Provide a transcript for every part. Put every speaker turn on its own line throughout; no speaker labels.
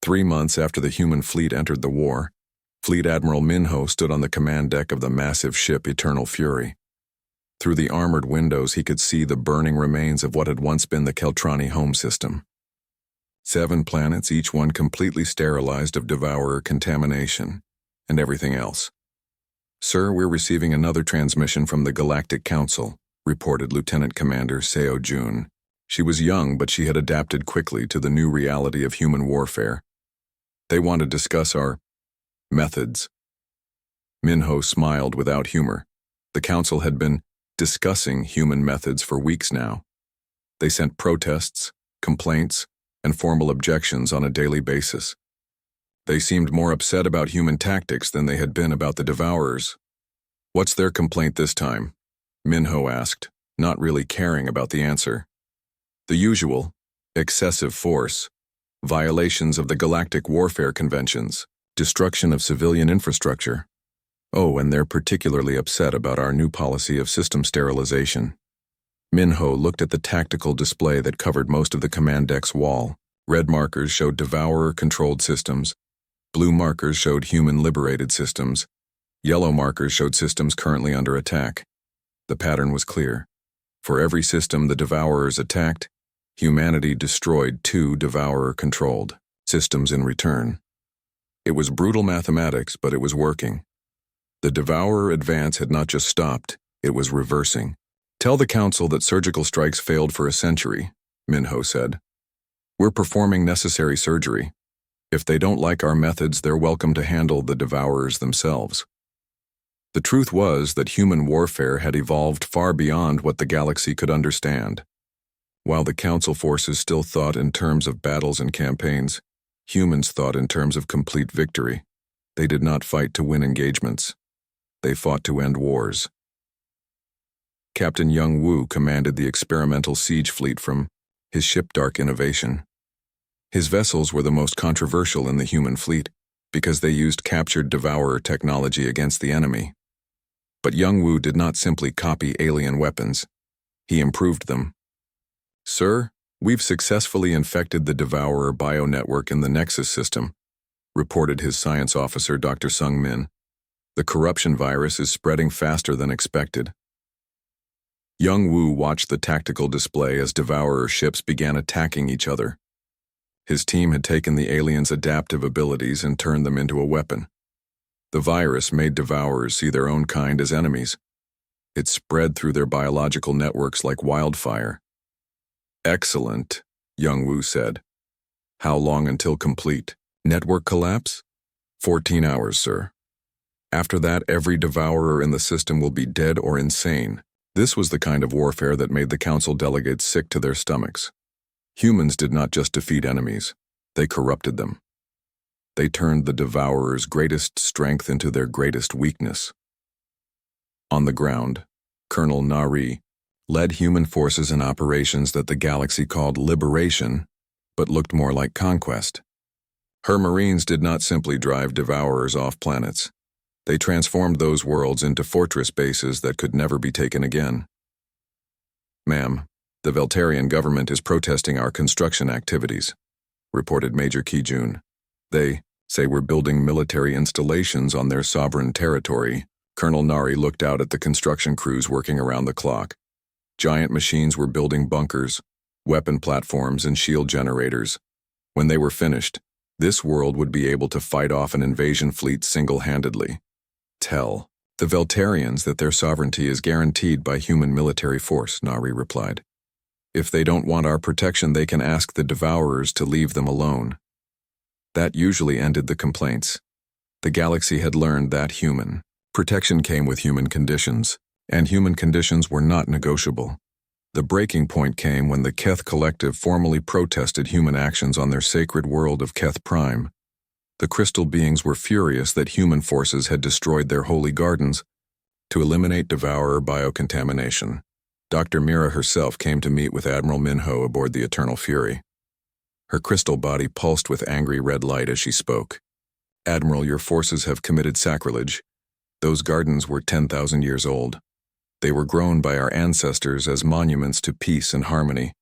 3 months after the human fleet entered the war, Fleet Admiral Minho stood on the command deck of the massive ship Eternal Fury. Through the armored windows he could see the burning remains of what had once been the Keltrani home system. 7 planets, each one completely sterilized of devourer contamination, and everything else. "Sir, we're receiving another transmission from the Galactic Council," reported Lieutenant Commander Seo Jun. She was young, but she had adapted quickly to the new reality of human warfare. "They want to discuss our methods." Minho smiled without humor. The Council had been discussing human methods for weeks now. They sent protests, complaints, and formal objections on a daily basis. They seemed more upset about human tactics than they had been about the Devourers. "What's their complaint this time?" Minho asked, not really caring about the answer. "The usual: excessive force, violations of the Galactic Warfare Conventions, destruction of civilian infrastructure. Oh, and they're particularly upset about our new policy of system sterilization." Minho looked at the tactical display that covered most of the command deck's wall. Red markers showed Devourer-controlled systems. Blue markers showed human-liberated systems. Yellow markers showed systems currently under attack. The pattern was clear. For every system the Devourers attacked, humanity destroyed 2 Devourer-controlled systems in return. It was brutal mathematics, but it was working. The Devourer advance had not just stopped, it was reversing. "Tell the Council that surgical strikes failed for a century," Minho said. "We're performing necessary surgery. If they don't like our methods, they're welcome to handle the Devourers themselves." The truth was that human warfare had evolved far beyond what the galaxy could understand. While the Council forces still thought in terms of battles and campaigns, humans thought in terms of complete victory. They did not fight to win engagements. They fought to end wars. Captain Young Woo commanded the experimental siege fleet from his ship Dark Innovation. His vessels were the most controversial in the human fleet because they used captured Devourer technology against the enemy. But Young Woo did not simply copy alien weapons. He improved them. "Sir, we've successfully infected the Devourer bio-network in the Nexus system," reported his science officer Dr. Sung Min. "The corruption virus is spreading faster than expected." Young Woo watched the tactical display as Devourer ships began attacking each other. His team had taken the aliens' adaptive abilities and turned them into a weapon. The virus made Devourers see their own kind as enemies. It spread through their biological networks like wildfire. "Excellent," Young Woo said. "How long until complete network collapse?" 14 hours, sir. After that, every Devourer in the system will be dead or insane." This was the kind of warfare that made the Council delegates sick to their stomachs. Humans did not just defeat enemies, they corrupted them. They turned the Devourer's greatest strength into their greatest weakness. On the ground, Colonel Nari led human forces in operations that the galaxy called liberation, but looked more like conquest. Her Marines did not simply drive Devourers off planets. They transformed those worlds into fortress bases that could never be taken again. "Ma'am, the Veltarian government is protesting our construction activities," reported Major Kijun. "They say we're building military installations on their sovereign territory." Colonel Nari looked out at the construction crews working around the clock. Giant machines were building bunkers, weapon platforms, and shield generators. When they were finished, this world would be able to fight off an invasion fleet single-handedly. "Tell the Veltarians that their sovereignty is guaranteed by human military force," Nari replied. "If they don't want our protection, they can ask the Devourers to leave them alone." That usually ended the complaints. The galaxy had learned that human protection came with human conditions, and human conditions were not negotiable. The breaking point came when the Keth Collective formally protested human actions on their sacred world of Keth Prime. The crystal beings were furious that human forces had destroyed their holy gardens to eliminate Devourer biocontamination. Dr. Mira herself came to meet with Admiral Minho aboard the Eternal Fury. Her crystal body pulsed with angry red light as she spoke. "Admiral, your forces have committed sacrilege. Those gardens were 10,000 years old. They were grown by our ancestors as monuments to peace and harmony,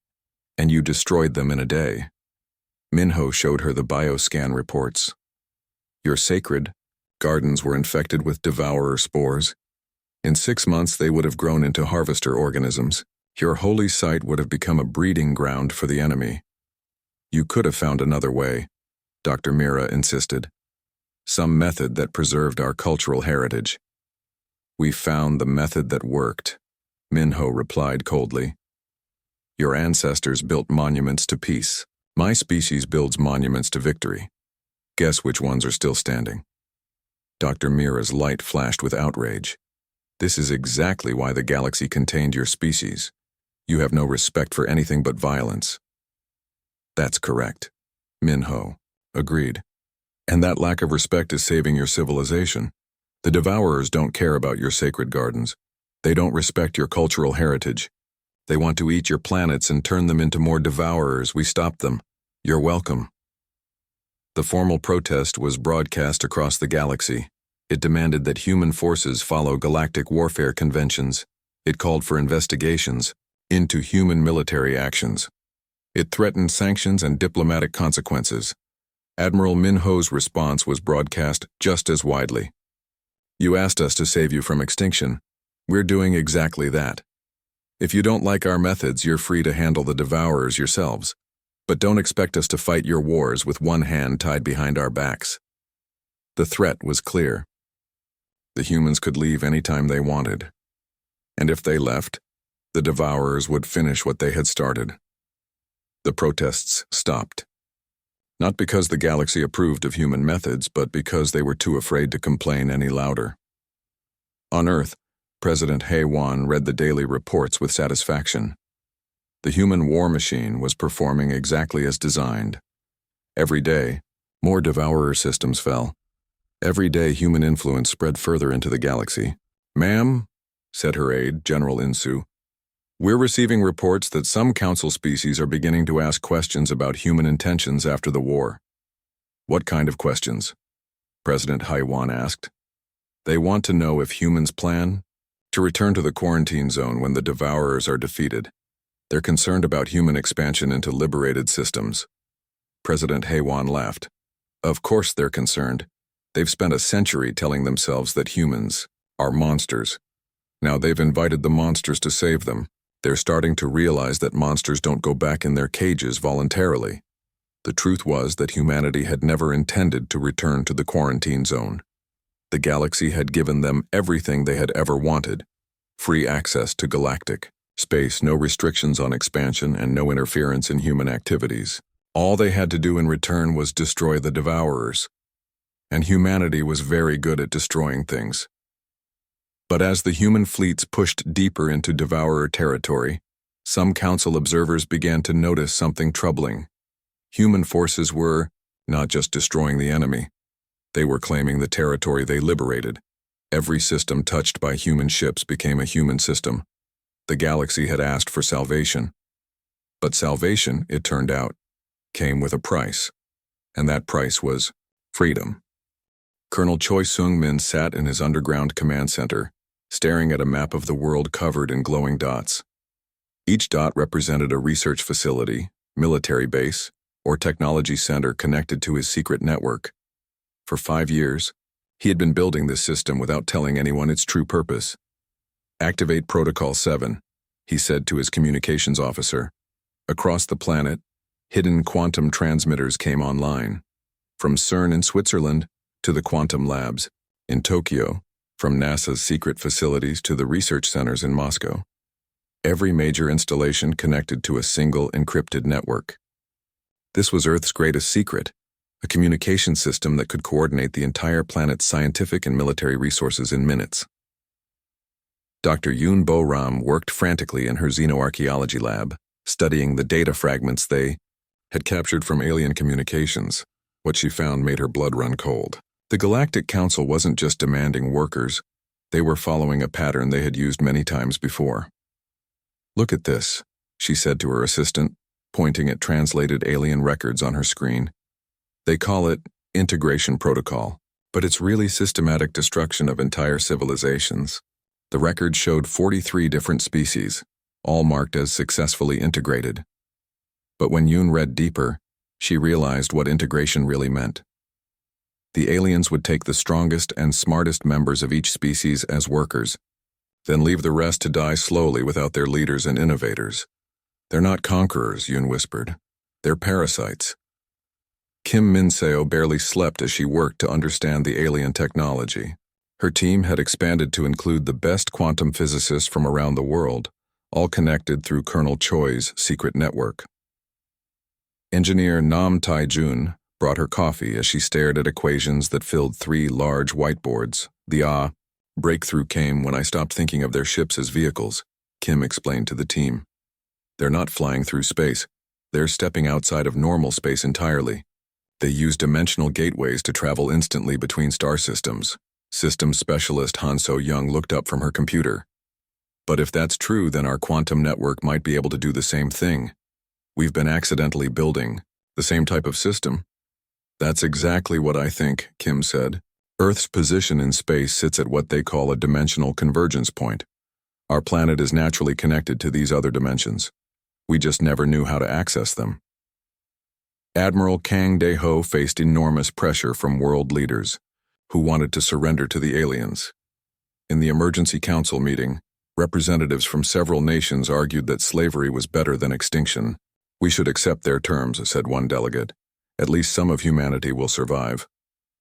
and you destroyed them in a day." Minho showed her the bioscan reports. Your sacred gardens were infected with devourer spores. In 6 months, they would have grown into harvester organisms. Your holy site would have become a breeding ground for the enemy. You could have found another way, Dr. Mira insisted. Some method that preserved our cultural heritage. We found the method that worked, Minho replied coldly. Your ancestors built monuments to peace. My species builds monuments to victory. Guess which ones are still standing? Dr. Mira's light flashed with outrage. This is exactly why the galaxy contained your species. You have no respect for anything but violence. That's correct, Minho agreed. And that lack of respect is saving your civilization. The devourers don't care about your sacred gardens. They don't respect your cultural heritage. They want to eat your planets and turn them into more devourers. We stopped them. You're welcome. The formal protest was broadcast across the galaxy. It demanded that human forces follow galactic warfare conventions. It called for investigations into human military actions. It threatened sanctions and diplomatic consequences. Admiral Minho's response was broadcast just as widely. You asked us to save you from extinction. We're doing exactly that. If you don't like our methods, you're free to handle the devourers yourselves. But don't expect us to fight your wars with one hand tied behind our backs. The threat was clear. The humans could leave any time they wanted. And if they left, the devourers would finish what they had started. The protests stopped. Not because the galaxy approved of human methods, but because they were too afraid to complain any louder. On Earth, President Haywan read the daily reports with satisfaction. The human war machine was performing exactly as designed. Every day, more devourer systems fell. Every day, human influence spread further into the galaxy. Ma'am, said her aide, General Insu, we're receiving reports that some council species are beginning to ask questions about human intentions after the war. What kind of questions? President Haywan asked. They want to know if humans plan to return to the quarantine zone when the devourers are defeated. They're concerned about human expansion into liberated systems. President Haywan laughed. Of course they're concerned. They've spent a century telling themselves that humans are monsters. Now they've invited the monsters to save them. They're starting to realize that monsters don't go back in their cages voluntarily. The truth was that humanity had never intended to return to the quarantine zone. The galaxy had given them everything they had ever wanted. Free access to galactic space, no restrictions on expansion, and no interference in human activities. All they had to do in return was destroy the devourers. And humanity was very good at destroying things. But as the human fleets pushed deeper into devourer territory, some council observers began to notice something troubling. Human forces were not just destroying the enemy. They were claiming the territory they liberated. Every system touched by human ships became a human system. The galaxy had asked for salvation. But salvation, it turned out, came with a price. And that price was freedom. Colonel Choi Sung-min sat in his underground command center, staring at a map of the world covered in glowing dots. Each dot represented a research facility, military base, or technology center connected to his secret network. For 5 years, he had been building this system without telling anyone its true purpose. Activate Protocol 7, he said to his communications officer. Across the planet, hidden quantum transmitters came online. From CERN in Switzerland to the quantum labs in Tokyo, from NASA's secret facilities to the research centers in Moscow. Every major installation connected to a single encrypted network. This was Earth's greatest secret, a communication system that could coordinate the entire planet's scientific and military resources in minutes. Dr. Yoon Bo-ram worked frantically in her xenoarchaeology lab, studying the data fragments they had captured from alien communications. What she found made her blood run cold. The Galactic Council wasn't just demanding workers, they were following a pattern they had used many times before. Look at this, she said to her assistant, pointing at translated alien records on her screen. They call it integration protocol, but it's really systematic destruction of entire civilizations. The record showed 43 different species, all marked as successfully integrated. But when Yoon read deeper, She realized what integration really meant. The aliens would take the strongest and smartest members of each species as workers, then leave the rest to die slowly without their leaders and innovators. They're not conquerors, Yoon whispered. They're parasites. Kim Min-seo barely slept as she worked to understand the alien technology. Her team had expanded to include the best quantum physicists from around the world, all connected through Colonel Choi's secret network. Engineer Nam Tai-jun brought her coffee as she stared at equations that filled 3 large whiteboards. The breakthrough came when I stopped thinking of their ships as vehicles, Kim explained to the team. They're not flying through space. They're stepping outside of normal space entirely. They use dimensional gateways to travel instantly between star systems. Systems specialist Han So-young looked up from her computer. But if that's true, then our quantum network might be able to do the same thing. We've been accidentally building the same type of system. That's exactly what I think, Kim said. Earth's position in space sits at what they call a dimensional convergence point. Our planet is naturally connected to these other dimensions. We just never knew how to access them. Admiral Kang Dae-ho faced enormous pressure from world leaders who wanted to surrender to the aliens. In the emergency council meeting, representatives from several nations argued that slavery was better than extinction. We should accept their terms, said one delegate. At least some of humanity will survive.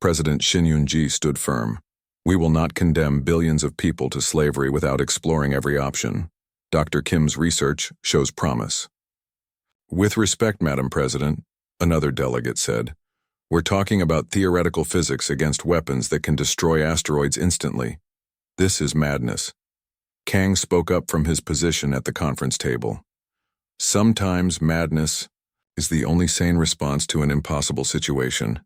President Shin Yoon-ji stood firm. We will not condemn billions of people to slavery without exploring every option. Dr. Kim's research shows promise. With respect, Madam President, another delegate said, we're talking about theoretical physics against weapons that can destroy asteroids instantly. This is madness. Kang spoke up from his position at the conference table. Sometimes madness is the only sane response to an impossible situation.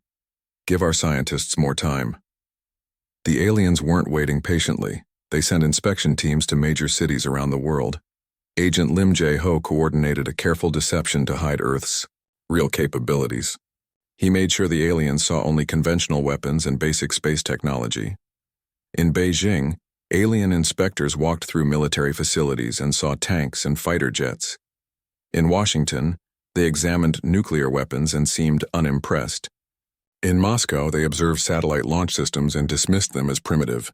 Give our scientists more time. The aliens weren't waiting patiently. They sent inspection teams to major cities around the world. Agent Lim Jae-ho coordinated a careful deception to hide Earth's real capabilities. He made sure the aliens saw only conventional weapons and basic space technology. In Beijing, alien inspectors walked through military facilities and saw tanks and fighter jets. In Washington, they examined nuclear weapons and seemed unimpressed. In Moscow, they observed satellite launch systems and dismissed them as primitive.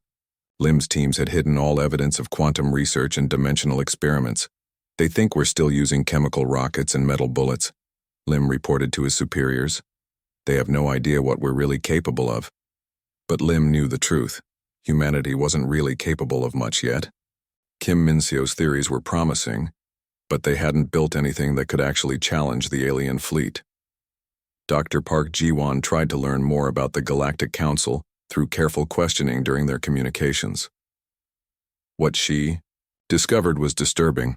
Lim's teams had hidden all evidence of quantum research and dimensional experiments. They think we're still using chemical rockets and metal bullets, Lim reported to his superiors. They have no idea what we're really capable of. But Lim knew the truth. Humanity wasn't really capable of much yet. Kim Min-seo's theories were promising, but they hadn't built anything that could actually challenge the alien fleet. Dr. Park Ji-won tried to learn more about the Galactic Council through careful questioning during their communications. What she discovered was disturbing.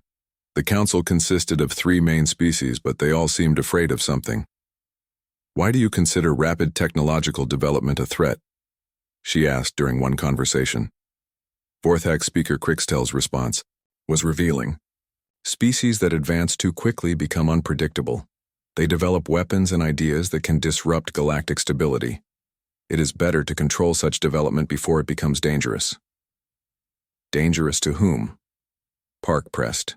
The council consisted of 3 main species, but they all seemed afraid of something. Why do you consider rapid technological development a threat? She asked during one conversation. Vorthak speaker Krixtel's response was revealing. Species that advance too quickly become unpredictable. They develop weapons and ideas that can disrupt galactic stability. It is better to control such development before it becomes dangerous. Dangerous to whom? Park pressed.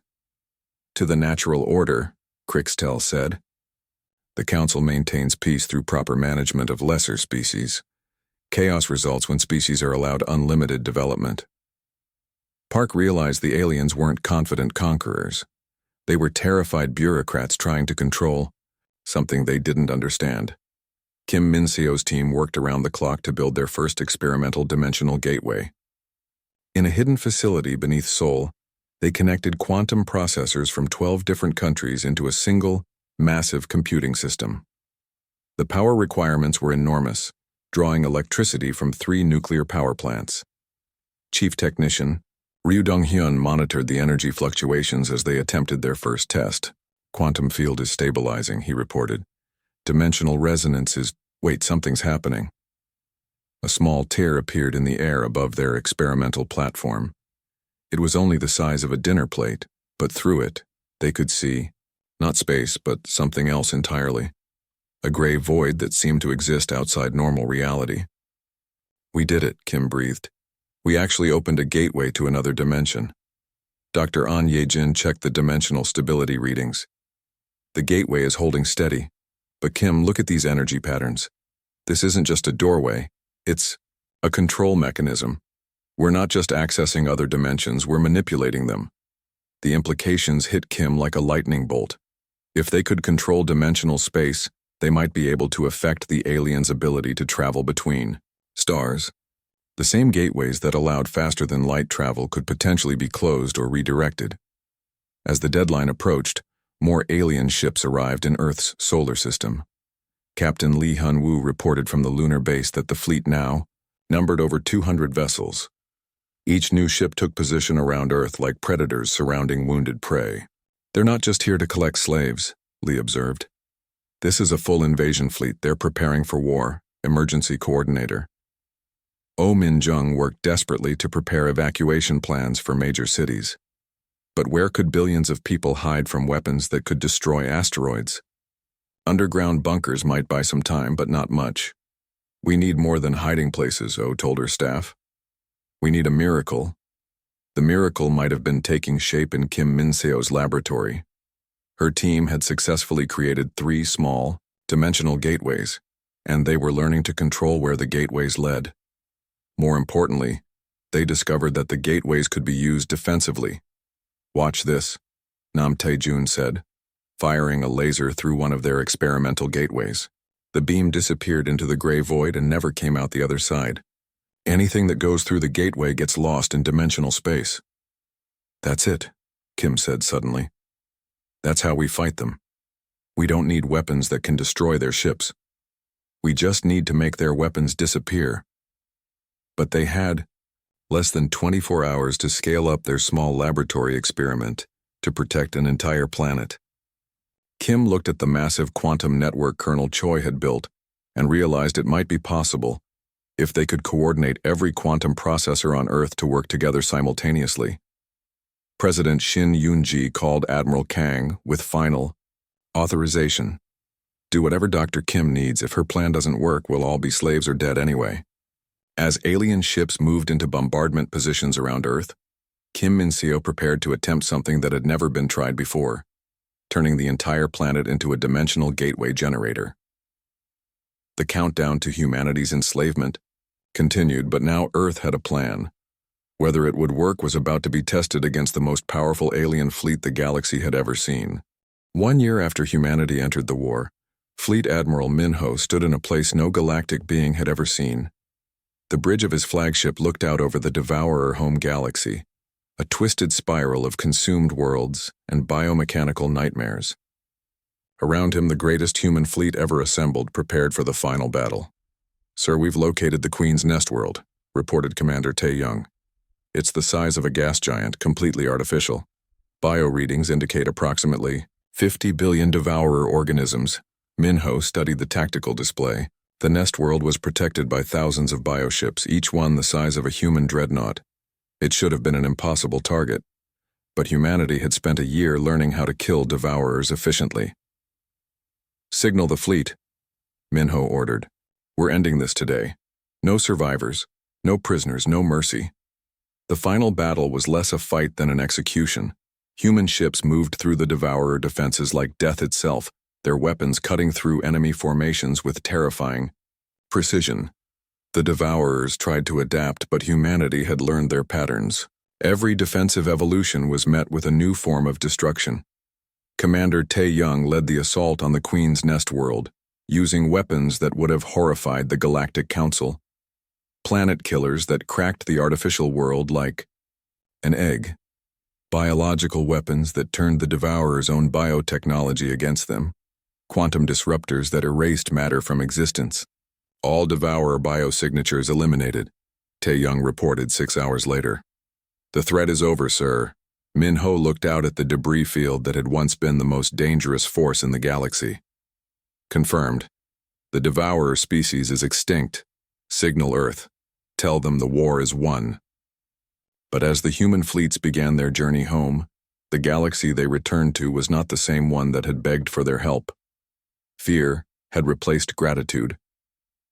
To the natural order, Krixtel said. The council maintains peace through proper management of lesser species. Chaos results when species are allowed unlimited development. Park realized the aliens weren't confident conquerors. They were terrified bureaucrats trying to control something they didn't understand. Kim Min-seo's team worked around the clock to build their first experimental dimensional gateway. In a hidden facility beneath Seoul, they connected quantum processors from 12 different countries into a single, massive computing system. The power requirements were enormous, drawing electricity from 3 nuclear power plants. Chief Technician Ryu Dong-hyun monitored the energy fluctuations as they attempted their first test. Quantum field is stabilizing, he reported. Dimensional resonance is... Wait, something's happening. A small tear appeared in the air above their experimental platform. It was only the size of a dinner plate, but through it, they could see, not space, but something else entirely. A gray void that seemed to exist outside normal reality. We did it, Kim breathed. We actually opened a gateway to another dimension. Dr. An Ye-jin checked the dimensional stability readings. The gateway is holding steady. But Kim, look at these energy patterns. This isn't just a doorway, it's a control mechanism. We're not just accessing other dimensions, we're manipulating them. The implications hit Kim like a lightning bolt. If they could control dimensional space, they might be able to affect the aliens' ability to travel between stars. The same gateways that allowed faster-than-light travel could potentially be closed or redirected. As the deadline approached, more alien ships arrived in Earth's solar system. Captain Lee Hun-woo reported from the lunar base that the fleet now numbered over 200 vessels. Each new ship took position around Earth like predators surrounding wounded prey. They're not just here to collect slaves, Lee observed. This is a full invasion fleet. They're preparing for war, emergency coordinator. Oh Min-jung worked desperately to prepare evacuation plans for major cities. But where could billions of people hide from weapons that could destroy asteroids? Underground bunkers might buy some time, but not much. We need more than hiding places, Oh told her staff. We need a miracle. The miracle might have been taking shape in Kim Min-seo's laboratory. Her team had successfully created 3 small, dimensional gateways, and they were learning to control where the gateways led. More importantly, they discovered that the gateways could be used defensively. Watch this, Nam Tae-jun said, firing a laser through one of their experimental gateways. The beam disappeared into the gray void and never came out the other side. Anything that goes through the gateway gets lost in dimensional space. That's it, Kim said suddenly. That's how we fight them. We don't need weapons that can destroy their ships. We just need to make their weapons disappear. But they had less than 24 hours to scale up their small laboratory experiment to protect an entire planet. Kim looked at the massive quantum network Colonel Choi had built and realized it might be possible if they could coordinate every quantum processor on Earth to work together simultaneously. President Shin Yoon-ji called Admiral Kang with final authorization. Do whatever Dr. Kim needs. If her plan doesn't work, we'll all be slaves or dead anyway. As alien ships moved into bombardment positions around Earth, Kim Min-seo prepared to attempt something that had never been tried before, turning the entire planet into a dimensional gateway generator. The countdown to humanity's enslavement continued, but now Earth had a plan. Whether it would work was about to be tested against the most powerful alien fleet the galaxy had ever seen. 1 year after humanity entered the war, Fleet Admiral Min-ho stood in a place no galactic being had ever seen. The bridge of his flagship looked out over the Devourer home galaxy, a twisted spiral of consumed worlds and biomechanical nightmares. Around him, the greatest human fleet ever assembled, prepared for the final battle. Sir, we've located the Queen's Nest world, reported Commander Tae-young. It's the size of a gas giant, completely artificial. Bio readings indicate approximately 50 billion Devourer organisms. Min-ho studied the tactical display. The nest world was protected by thousands of bioships, each one the size of a human dreadnought. It should have been an impossible target, but humanity had spent a year learning how to kill Devourers efficiently. Signal the fleet, Min-ho ordered. We're ending this today. No survivors, no prisoners, no mercy. The final battle was less a fight than an execution. Human ships moved through the Devourer defenses like death itself, their weapons cutting through enemy formations with terrifying precision. The Devourers tried to adapt, but humanity had learned their patterns. Every defensive evolution was met with a new form of destruction. Commander Tae-young led the assault on the Queen's Nest world, using weapons that would have horrified the Galactic Council. Planet killers that cracked the artificial world like an egg. Biological weapons that turned the Devourer's own biotechnology against them. Quantum disruptors that erased matter from existence. All Devourer biosignatures eliminated, Tae-young reported 6 hours later. The threat is over, sir. Min-ho looked out at the debris field that had once been the most dangerous force in the galaxy. Confirmed. The Devourer species is extinct. Signal Earth. Tell them the war is won. But as the human fleets began their journey home, the galaxy they returned to was not the same one that had begged for their help. Fear had replaced gratitude.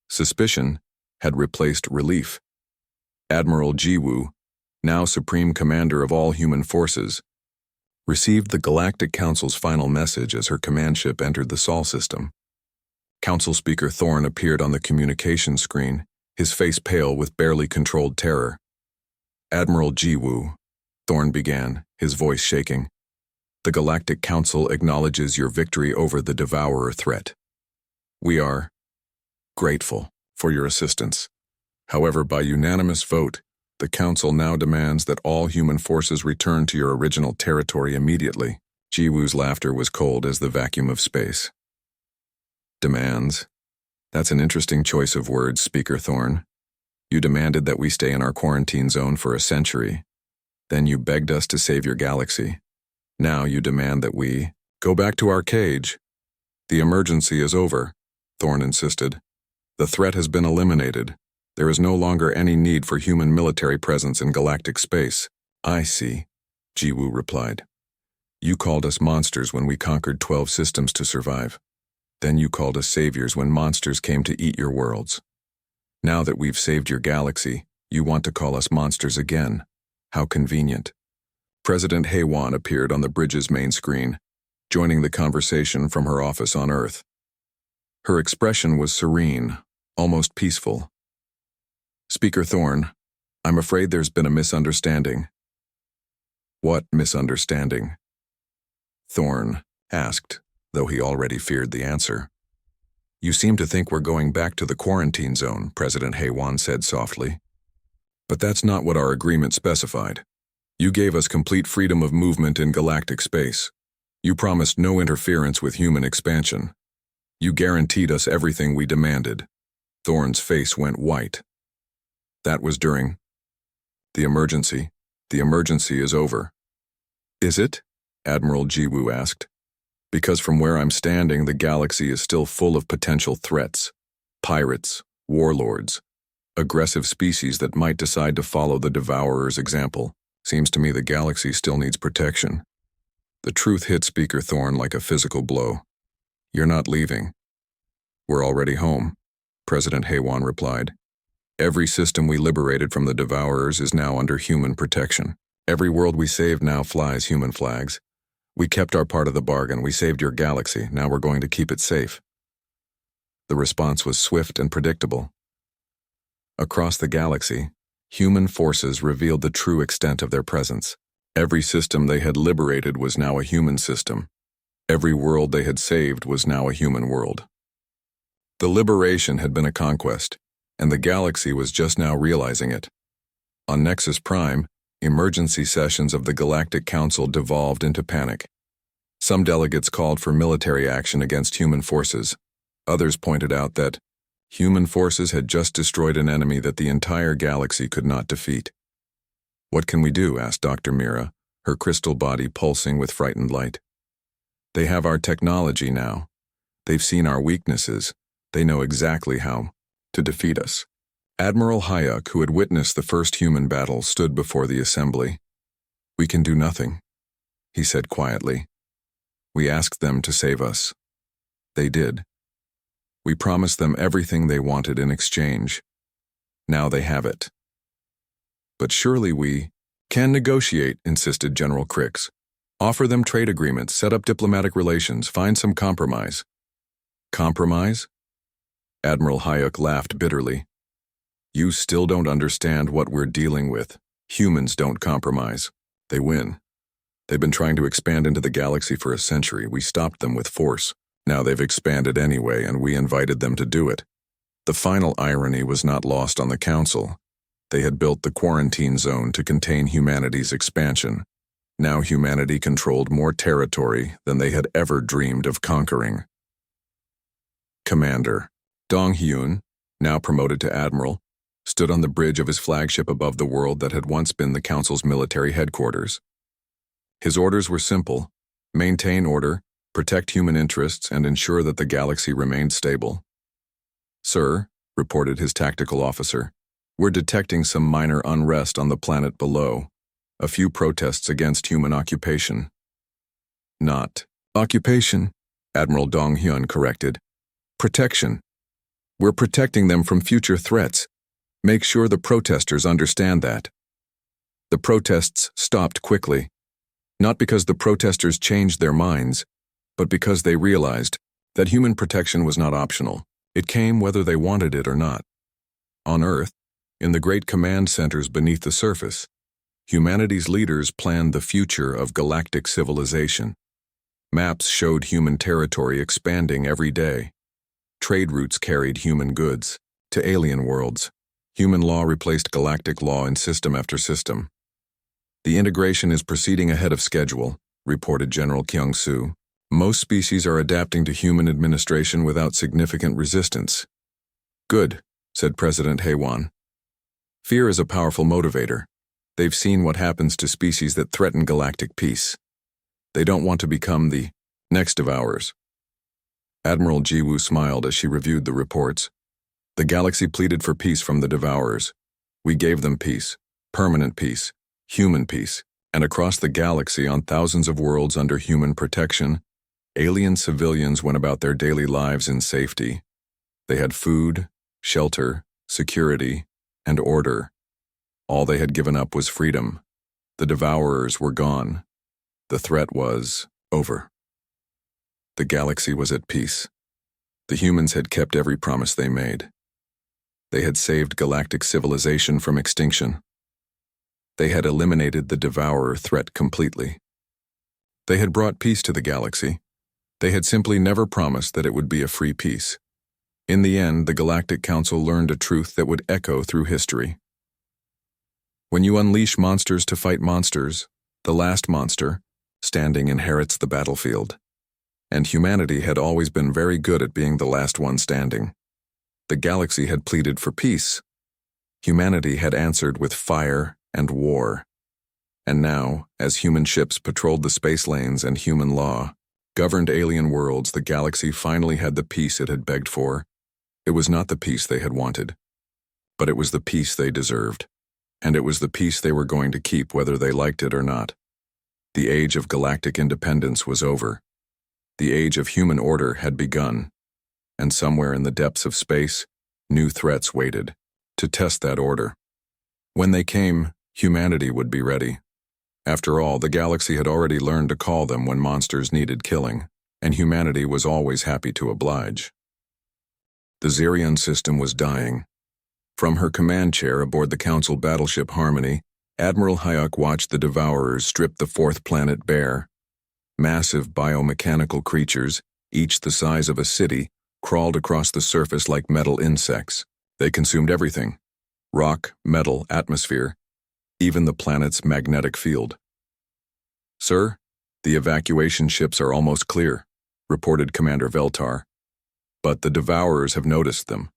Suspicion had replaced relief. Admiral Ji-woo, now Supreme Commander of all human forces, received the Galactic Council's final message as her command ship entered the Sol system. Council Speaker Thorne appeared on the communication screen, his face pale with barely controlled terror. Admiral Jiwoo, Thorne began, his voice shaking. The Galactic Council acknowledges your victory over the Devourer threat. We are grateful for your assistance. However, by unanimous vote, the Council now demands that all human forces return to your original territory immediately. Jiwoo's laughter was cold as the vacuum of space. Demands? That's an interesting choice of words, Speaker Thorne. You demanded that we stay in our quarantine zone for a century. Then you begged us to save your galaxy. Now you demand that we go back to our cage. The emergency is over, Thorne insisted. The threat has been eliminated. There is no longer any need for human military presence in galactic space. I see, Jiwoo replied. You called us monsters when we conquered 12 systems to survive. Then you called us saviors when monsters came to eat your worlds. Now that we've saved your galaxy, you want to call us monsters again. How convenient. President Haewon appeared on the bridge's main screen, joining the conversation from her office on Earth. Her expression was serene, almost peaceful. Speaker Thorne, I'm afraid there's been a misunderstanding. What misunderstanding? Thorne asked, though he already feared the answer. You seem to think we're going back to the quarantine zone, President Haewon said softly. But that's not what our agreement specified. You gave us complete freedom of movement in galactic space. You promised no interference with human expansion. You guaranteed us everything we demanded. Thorne's face went white. That was during the emergency. The emergency is over. Is it? Admiral Jiwoo asked. Because from where I'm standing, the galaxy is still full of potential threats. Pirates, warlords, aggressive species that might decide to follow the Devourer's example. Seems to me the galaxy still needs protection. The truth hit Speaker Thorne like a physical blow. You're not leaving. We're already home, President Haewon replied. Every system we liberated from the Devourers is now under human protection. Every world we saved now flies human flags. We kept our part of the bargain. We saved your galaxy. Now we're going to keep it safe. The response was swift and predictable. Across the galaxy, human forces revealed the true extent of their presence. Every system they had liberated was now a human system. Every world they had saved was now a human world. The liberation had been a conquest, and the galaxy was just now realizing it. On Nexus Prime, emergency sessions of the Galactic Council devolved into panic. Some delegates called for military action against human forces. Others pointed out that human forces had just destroyed an enemy that the entire galaxy could not defeat. What can we do? Asked Dr. Mira, her crystal body pulsing with frightened light. They have our technology now. They've seen our weaknesses. They know exactly how to defeat us. Admiral Hayek, who had witnessed the first human battle, stood before the assembly. We can do nothing, he said quietly. We asked them to save us. They did. We promised them everything they wanted in exchange. Now they have it. But surely we can negotiate, insisted General Crix. Offer them trade agreements, set up diplomatic relations, find some compromise. Compromise? Admiral Hayek laughed bitterly. You still don't understand what we're dealing with. Humans don't compromise. They win. They've been trying to expand into the galaxy for a century. We stopped them with force. Now they've expanded anyway, and we invited them to do it. The final irony was not lost on the Council. They had built the quarantine zone to contain humanity's expansion. Now humanity controlled more territory than they had ever dreamed of conquering. Commander Dong-hyun, now promoted to Admiral, stood on the bridge of his flagship above the world that had once been the Council's military headquarters. His orders were simple: maintain order, protect human interests, and ensure that the galaxy remained stable. Sir, reported his tactical officer, we're detecting some minor unrest on the planet below. A few protests against human occupation. Not occupation, Admiral Dong-hyun corrected. Protection. We're protecting them from future threats. Make sure the protesters understand that. The protests stopped quickly. Not because the protesters changed their minds, but because they realized That human protection was not optional. It came whether they wanted it or not. On Earth, in the great command centers beneath the surface, humanity's leaders planned the future of galactic civilization. Maps showed human territory expanding every day. Trade routes carried human goods to alien worlds. Human law replaced galactic law in system after system. The integration is proceeding ahead of schedule, reported General Kyung-soo. Most species are adapting to human administration without significant resistance. Good, said President Haewon. Fear is a powerful motivator. They've seen what happens to species that threaten galactic peace. They don't want to become the next devourers. Admiral Jiwoo smiled as she reviewed the reports. The galaxy pleaded for peace from the devourers. We gave them peace, permanent peace, human peace, and across the galaxy on thousands of worlds under human protection, alien civilians went about their daily lives in safety. They had food, shelter, security, and order. All they had given up was freedom. The devourers were gone. The threat was over. The galaxy was at peace. The humans had kept every promise they made. They had saved galactic civilization from extinction. They had eliminated the devourer threat completely. They had brought peace to the galaxy. They had simply never promised that it would be a free peace. In the end, the Galactic Council learned a truth that would echo through history. When you unleash monsters to fight monsters, the last monster, standing, inherits the battlefield. And humanity had always been very good at being the last one standing. The galaxy had pleaded for peace. Humanity had answered with fire and war. And now, as human ships patrolled the space lanes and human law governed alien worlds, the galaxy finally had the peace it had begged for. It was not the peace they had wanted, but it was the peace they deserved. And it was the peace they were going to keep whether they liked it or not. The age of galactic independence was over. The age of human order had begun. And somewhere in the depths of space, new threats waited to test that order. When they came, humanity would be ready. After all, the galaxy had already learned to call them when monsters needed killing, and humanity was always happy to oblige. The Zerion system was dying. From her command chair aboard the Council battleship Harmony, Admiral Hyuk watched the Devourers strip the fourth planet bare. Massive biomechanical creatures, each the size of a city, crawled across the surface like metal insects. They consumed everything: rock, metal, atmosphere, even the planet's magnetic field. "Sir, the evacuation ships are almost clear," reported Commander Veltar. "But the Devourers have noticed them.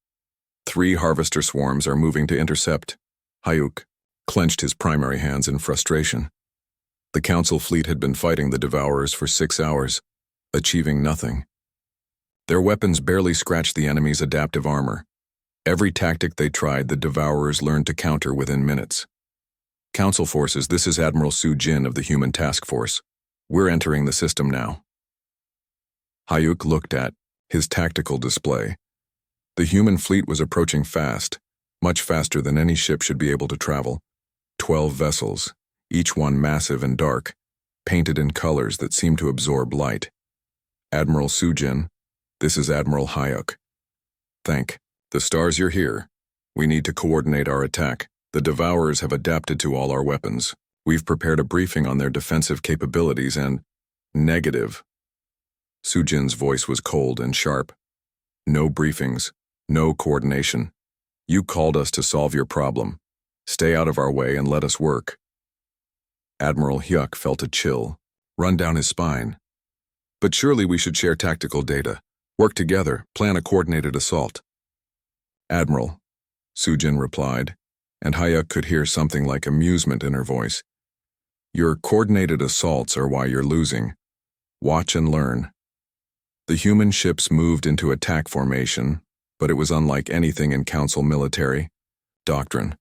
3 harvester swarms are moving to intercept." Hyuk clenched his primary hands in frustration. The Council fleet had been fighting the Devourers for 6 hours, achieving nothing. Their weapons barely scratched the enemy's adaptive armor. Every tactic they tried, the Devourers learned to counter within minutes. "Council forces, this is Admiral Su Jin of the Human Task Force. We're entering the system now." Hyuk looked at his tactical display. The human fleet was approaching fast, much faster than any ship should be able to travel. 12 vessels, each one massive and dark, painted in colors that seemed to absorb light. "Admiral Su Jin, this is Admiral Hyuk. Thank the stars you're here. We need to coordinate our attack. The Devourers have adapted to all our weapons. We've prepared a briefing on their defensive capabilities and—" "Negative." Su Jin's voice was cold and sharp. "No briefings, no coordination. You called us to solve your problem. Stay out of our way and let us work." Admiral Hyuk felt a chill run down his spine. "But surely we should share tactical data, work together, plan a coordinated assault." "Admiral," Su Jin replied, and Hyuk could hear something like amusement in her voice. "Your coordinated assaults are why you're losing. Watch and learn." The human ships moved into attack formation, but it was unlike anything in Council military doctrine.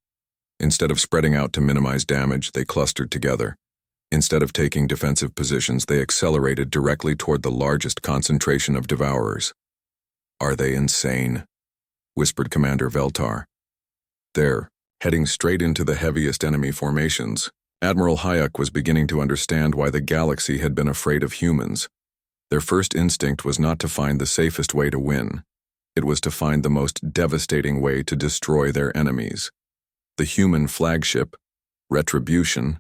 Instead of spreading out to minimize damage, they clustered together. Instead of taking defensive positions, they accelerated directly toward the largest concentration of Devourers. "Are they insane?" whispered Commander Veltar. "They're heading straight into the heaviest enemy formations." Admiral Hyuk was beginning to understand why the galaxy had been afraid of humans. Their first instinct was not to find the safest way to win. It was to find the most devastating way to destroy their enemies. The human flagship, Retribution,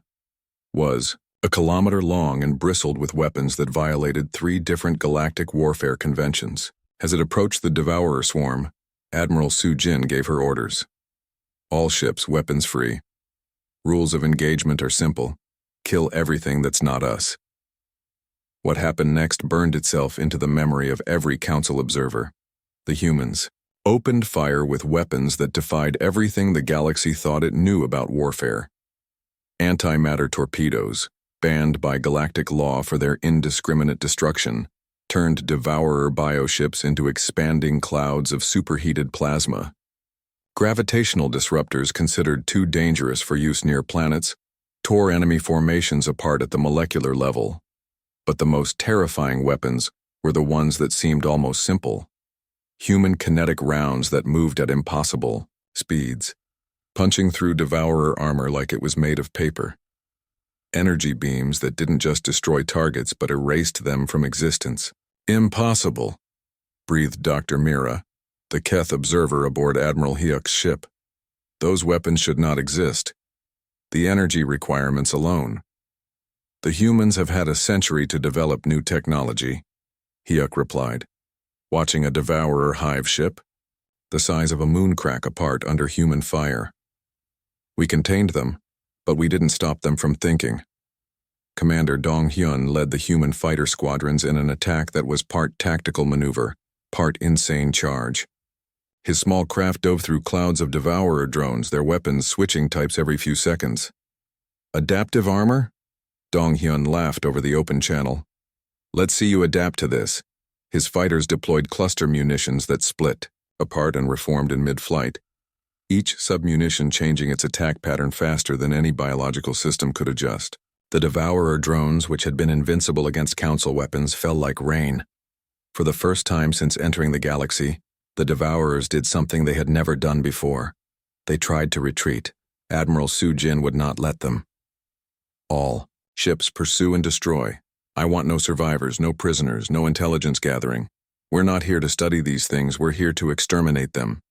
was a kilometer long and bristled with weapons that violated 3 different galactic warfare conventions. As it approached the Devourer swarm, Admiral Su-Jin gave her orders. All ships weapons-free. Rules of engagement are simple. Kill everything that's not us. What happened next burned itself into the memory of every Council observer. The humans opened fire with weapons that defied everything the galaxy thought it knew about warfare. Antimatter torpedoes, banned by galactic law for their indiscriminate destruction, turned Devourer bioships into expanding clouds of superheated plasma. Gravitational disruptors considered too dangerous for use near planets tore enemy formations apart at the molecular level. But the most terrifying weapons were the ones that seemed almost simple. Human kinetic rounds that moved at impossible speeds, punching through Devourer armor like it was made of paper. Energy beams that didn't just destroy targets but erased them from existence. Impossible, breathed Dr. Mira, the Keth observer aboard Admiral Hyuk's ship. Those weapons should not exist. The energy requirements alone. The humans have had a century to develop new technology, Hyuk replied, watching a Devourer hive ship, the size of a moon crack apart under human fire. We contained them, but we didn't stop them from thinking. Commander Dong Hyun led the human fighter squadrons in an attack that was part tactical maneuver, part insane charge. His small craft dove through clouds of Devourer drones, their weapons switching types every few seconds. Adaptive armor? Dong Hyun laughed over the open channel. Let's see you adapt to this. His fighters deployed cluster munitions that split apart and reformed in mid-flight, each submunition changing its attack pattern faster than any biological system could adjust. The Devourer drones, which had been invincible against Council weapons, fell like rain. For the first time since entering the galaxy, the Devourers did something they had never done before. They tried to retreat. Admiral Su-Jin would not let them. All ships pursue and destroy. I want no survivors, no prisoners, no intelligence gathering. We're not here to study these things, we're here to exterminate them.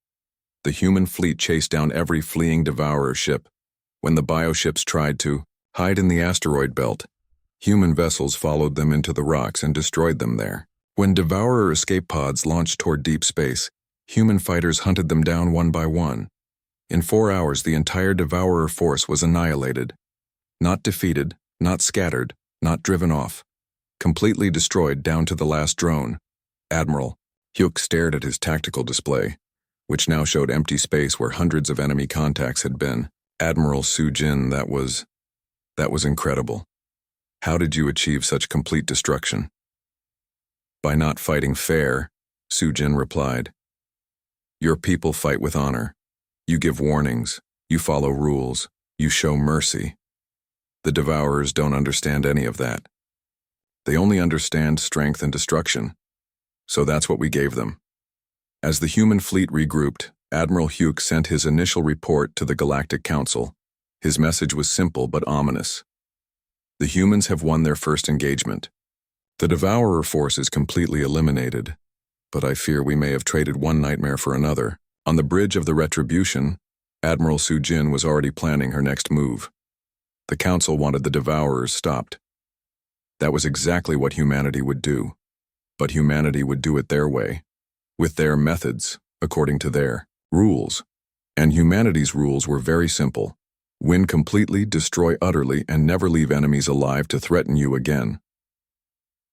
The human fleet chased down every fleeing Devourer ship. When the bioships tried to hide in the asteroid belt, human vessels followed them into the rocks and destroyed them there. When Devourer escape pods launched toward deep space, human fighters hunted them down one by one. In 4 hours, the entire Devourer force was annihilated. Not defeated, not scattered, not driven off. Completely destroyed down to the last drone. Admiral Hyuk stared at his tactical display, which now showed empty space where hundreds of enemy contacts had been. Admiral Su-Jin, that was incredible. How did you achieve such complete destruction? By not fighting fair, Su-Jin replied. Your people fight with honor. You give warnings, you follow rules, you show mercy. The Devourers don't understand any of that. They only understand strength and destruction. So that's what we gave them. As the human fleet regrouped, Admiral Hyuk sent his initial report to the Galactic Council. His message was simple but ominous. The humans have won their first engagement. The Devourer force is completely eliminated, but I fear we may have traded one nightmare for another. On the bridge of the Retribution, Admiral Su-Jin was already planning her next move. The Council wanted the Devourers stopped. That was exactly what humanity would do. But humanity would do it their way, with their methods, according to their rules. And humanity's rules were very simple. Win completely, destroy utterly, and never leave enemies alive to threaten you again.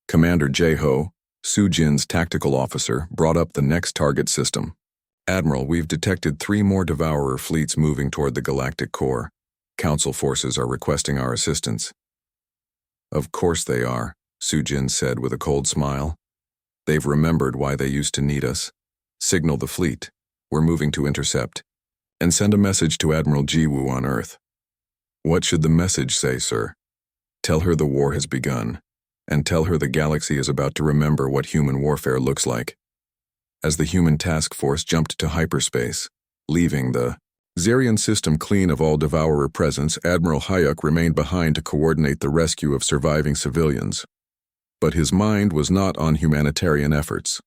Commander Jae-ho, Su-Jin's tactical officer, brought up the next target system. Admiral, we've detected 3 more Devourer fleets moving toward the galactic core. Council forces are requesting our assistance. Of course they are, Su-Jin said with a cold smile. They've remembered why they used to need us. Signal the fleet. We're moving to intercept. And send a message to Admiral Jiwoo on Earth. What should the message say, sir? Tell her the war has begun. And tell her the galaxy is about to remember what human warfare looks like. As the human task force jumped to hyperspace, leaving the Zarian system clean of all Devourer presence, Admiral Hyuk remained behind to coordinate the rescue of surviving civilians. But his mind was not on humanitarian efforts.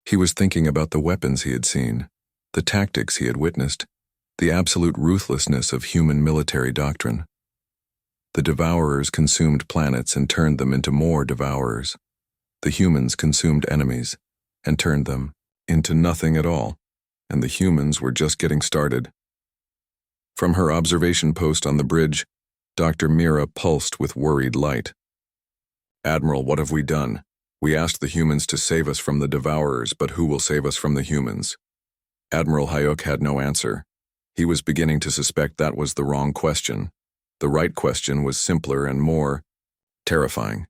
He was thinking about the weapons he had seen, the tactics he had witnessed, the absolute ruthlessness of human military doctrine. The devourers consumed planets and turned them into more devourers. The humans consumed enemies and turned them into nothing at all, and the humans were just getting started. From her observation post on the bridge, Dr. Mira pulsed with worried light. "Admiral, what have we done? We asked the humans to save us from the devourers, but who will save us from the humans?" Admiral Hayuk had no answer. He was beginning to suspect that was the wrong question. The right question was simpler and more terrifying.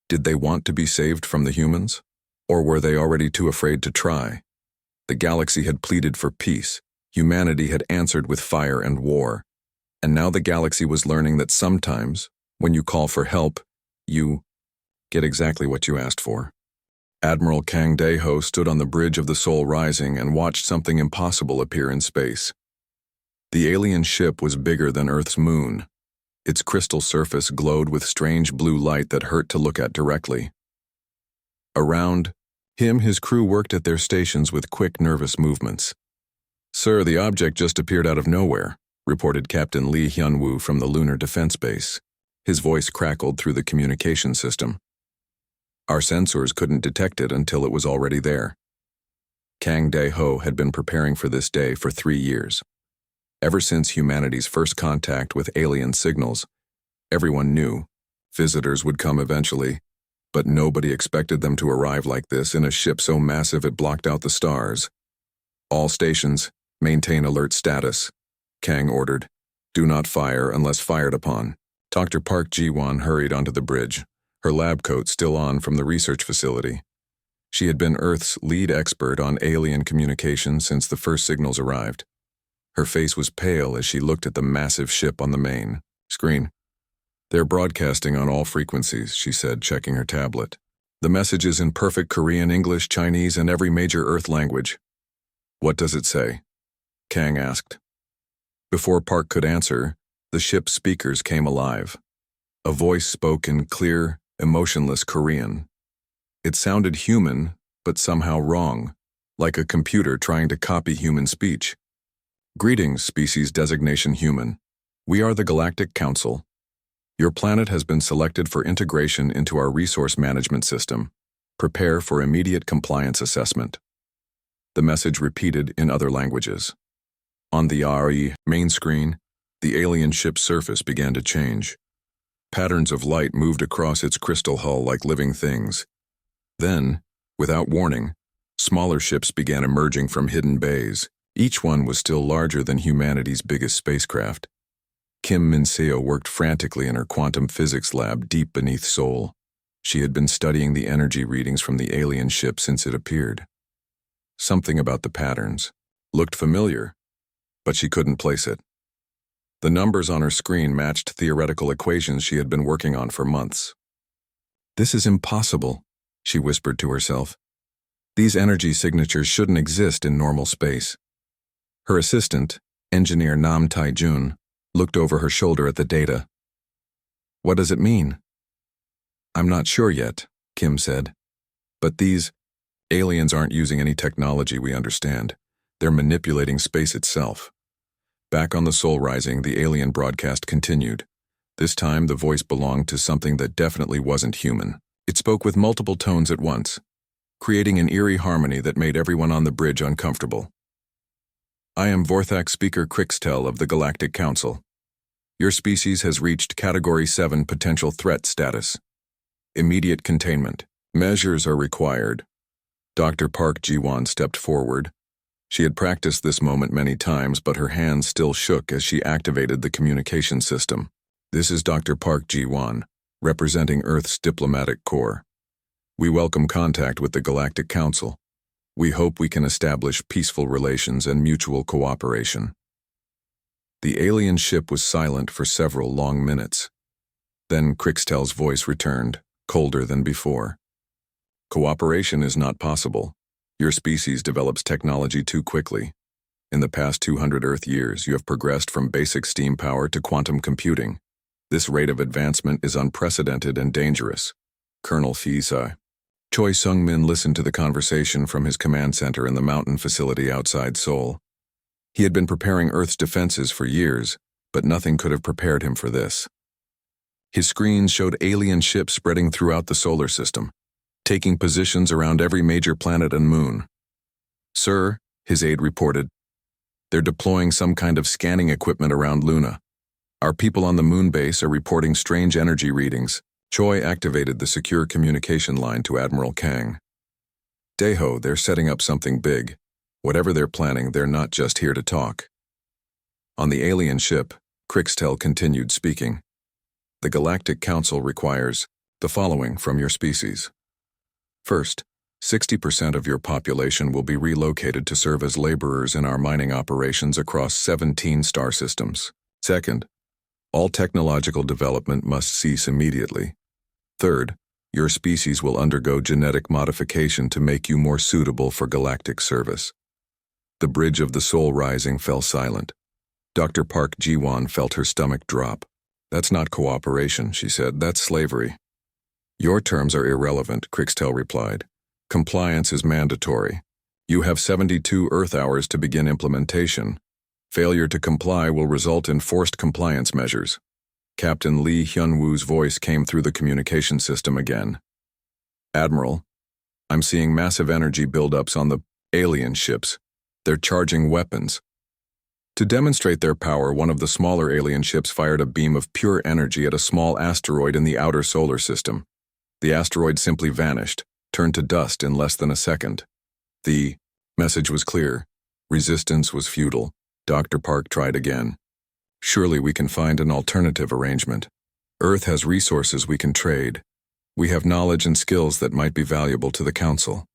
Did they want to be saved from the humans? Or were they already too afraid to try? The galaxy had pleaded for peace. Humanity had answered with fire and war. And now the galaxy was learning that sometimes, when you call for help, you get exactly what you asked for. Admiral Kang Dae-ho stood on the bridge of the Sol Rising and watched something impossible appear in space. The alien ship was bigger than Earth's moon. Its crystal surface glowed with strange blue light that hurt to look at directly. Around him, his crew worked at their stations with quick, nervous movements. "Sir, the object just appeared out of nowhere," reported Captain Lee Hyun-woo from the Lunar Defense Base. His voice crackled through the communication system. "Our sensors couldn't detect it until it was already there." Kang Dae-ho had been preparing for this day for 3 years. Ever since humanity's first contact with alien signals, everyone knew visitors would come eventually, but nobody expected them to arrive like this in a ship so massive it blocked out the stars. "All stations, maintain alert status," Kang ordered. "Do not fire unless fired upon." Dr. Park Ji-won hurried onto the bridge, her lab coat still on from the research facility. She had been Earth's lead expert on alien communication since the first signals arrived. Her face was pale as she looked at the massive ship on the main screen. "They're broadcasting on all frequencies," she said, checking her tablet. "The message is in perfect Korean, English, Chinese, and every major Earth language." "What does it say?" Kang asked. Before Park could answer, the ship's speakers came alive. A voice spoke in clear, emotionless Korean. It sounded human, but somehow wrong, like a computer trying to copy human speech. "Greetings, species designation human. We are the Galactic Council. Your planet has been selected for integration into our resource management system. Prepare for immediate compliance assessment." The message repeated in other languages. On the RE main screen, the alien ship's surface began to change. Patterns of light moved across its crystal hull like living things. Then, without warning, smaller ships began emerging from hidden bays. Each one was still larger than humanity's biggest spacecraft. Kim Min-seo worked frantically in her quantum physics lab deep beneath Seoul. She had been studying the energy readings from the alien ship since it appeared. Something about the patterns looked familiar, but she couldn't place it. The numbers on her screen matched theoretical equations she had been working on for months. "This is impossible," she whispered to herself. "These energy signatures shouldn't exist in normal space." Her assistant, engineer Nam Tai-jun, looked over her shoulder at the data. "What does it mean?" "I'm not sure yet," Kim said. "But these aliens aren't using any technology we understand. They're manipulating space itself." Back on the Sol Rising, the alien broadcast continued. This time, the voice belonged to something that definitely wasn't human. It spoke with multiple tones at once, creating an eerie harmony that made everyone on the bridge uncomfortable. "I am Vorthak Speaker Crixtel of the Galactic Council. Your species has reached Category 7 potential threat status. Immediate containment measures are required." Dr. Park Ji-won stepped forward. She had practiced this moment many times, but her hands still shook as she activated the communication system. "This is Dr. Park Ji-won, representing Earth's diplomatic corps. We welcome contact with the Galactic Council. We hope we can establish peaceful relations and mutual cooperation." The alien ship was silent for several long minutes. Then Crixtel's voice returned, colder than before. "Cooperation is not possible. Your species develops technology too quickly. In the past 200 Earth years, you have progressed from basic steam power to quantum computing. This rate of advancement is unprecedented and dangerous. Colonel Fisai. Choi Sung-min listened to the conversation from his command center in the mountain facility outside Seoul. He had been preparing Earth's defenses for years, but nothing could have prepared him for this. His screens showed alien ships spreading throughout the solar system, taking positions around every major planet and moon. "Sir," his aide reported, "they're deploying some kind of scanning equipment around Luna. Our people on the moon base are reporting strange energy readings." Choi activated the secure communication line to Admiral Kang. "Daeho, they're setting up something big. Whatever they're planning, they're not just here to talk." On the alien ship, Crixtel continued speaking. "The Galactic Council requires the following from your species. First, 60% of your population will be relocated to serve as laborers in our mining operations across 17 star systems. Second, all technological development must cease immediately. Third, your species will undergo genetic modification to make you more suitable for galactic service." The bridge of the Soul Rising fell silent. Dr. Park Ji-won felt her stomach drop. "That's not cooperation," she said. "That's slavery." "Your terms are irrelevant," Crixtel replied. "Compliance is mandatory. You have 72 Earth hours to begin implementation. Failure to comply will result in forced compliance measures." Captain Lee Hyun-woo's voice came through the communication system again. "Admiral, I'm seeing massive energy buildups on the alien ships. They're charging weapons." To demonstrate their power, one of the smaller alien ships fired a beam of pure energy at a small asteroid in the outer solar system. The asteroid simply vanished, turned to dust in less than a second. The message was clear. Resistance was futile. Dr. Park tried again. "Surely we can find an alternative arrangement. Earth has resources we can trade. We have knowledge and skills that might be valuable to the Council."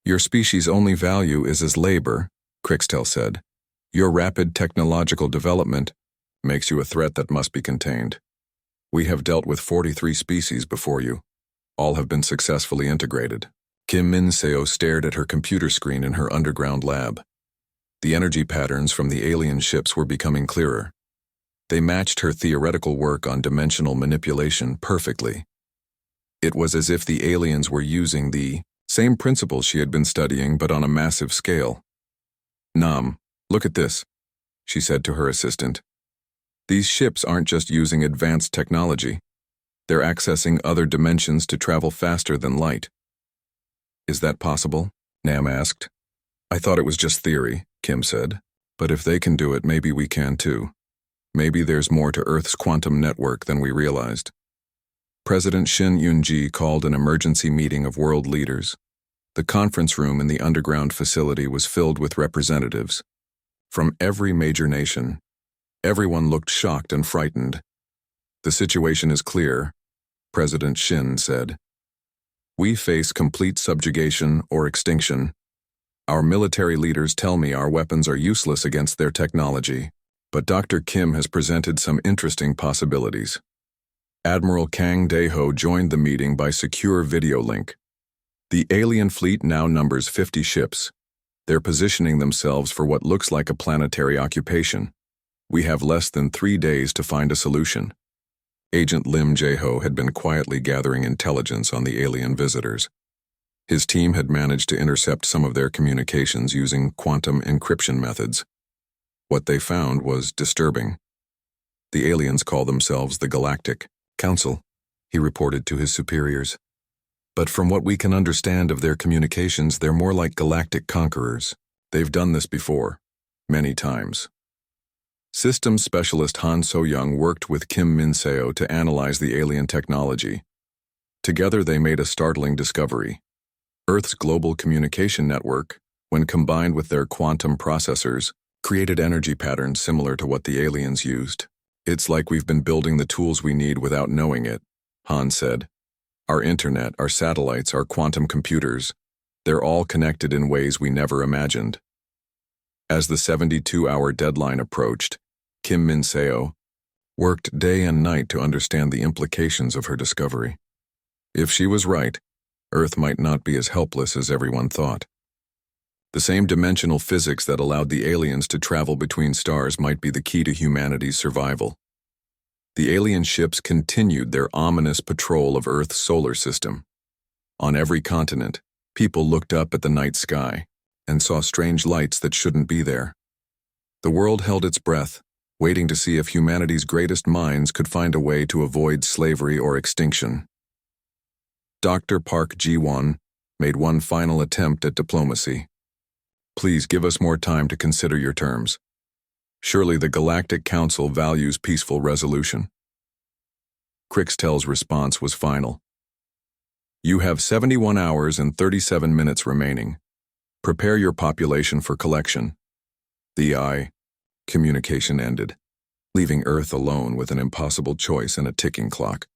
"Your species' only value is as labor," Crixtel said. "Your rapid technological development makes you a threat that must be contained. We have dealt with 43 species before you. All have been successfully integrated." Kim Min-seo stared at her computer screen in her underground lab. The energy patterns from the alien ships were becoming clearer. They matched her theoretical work on dimensional manipulation perfectly. It was as if the aliens were using the same principles she had been studying, but on a massive scale. "Nam, look at this," she said to her assistant. "These ships aren't just using advanced technology. They're accessing other dimensions to travel faster than light." "Is that possible?" Nam asked. "I thought it was just theory," Kim said. "But if they can do it, maybe we can too. Maybe there's more to Earth's quantum network than we realized." President Shin Yoon-ji called an emergency meeting of world leaders. The conference room in the underground facility was filled with representatives from every major nation. Everyone looked shocked and frightened. "The situation is clear," President Shin said. "We face complete subjugation or extinction. Our military leaders tell me our weapons are useless against their technology, but Dr. Kim has presented some interesting possibilities." Admiral Kang Daeho joined the meeting by secure video link. The alien fleet now numbers 50 ships. They're positioning themselves for what looks like a planetary occupation. We have less than 3 days to find a solution. Agent Lim Jae-ho had been quietly gathering intelligence on the alien visitors. His team had managed to intercept some of their communications using quantum encryption methods. What they found was disturbing. "The aliens call themselves the Galactic Council," he reported to his superiors. "But from what we can understand of their communications, they're more like galactic conquerors. They've done this before, many times." Systems specialist Han So-young worked with Kim Min-seo to analyze the alien technology. Together they made a startling discovery. Earth's global communication network, when combined with their quantum processors, created energy patterns similar to what the aliens used. "It's like we've been building the tools we need without knowing it," Han said. "Our internet, our satellites, our quantum computers, they're all connected in ways we never imagined." As the 72-hour deadline approached, Kim Min-seo worked day and night to understand the implications of her discovery. If she was right, Earth might not be as helpless as everyone thought. The same dimensional physics that allowed the aliens to travel between stars might be the key to humanity's survival. The alien ships continued their ominous patrol of Earth's solar system. On every continent, people looked up at the night sky and saw strange lights that shouldn't be there. The world held its breath, waiting to see if humanity's greatest minds could find a way to avoid slavery or extinction. Dr. Park Ji-won made one final attempt at diplomacy. Please give us more time to consider your terms. Surely the Galactic Council values peaceful resolution. Crixtel's response was final. You have 71 hours and 37 minutes remaining. Prepare your population for collection. The communication ended, leaving Earth alone with an impossible choice and a ticking clock.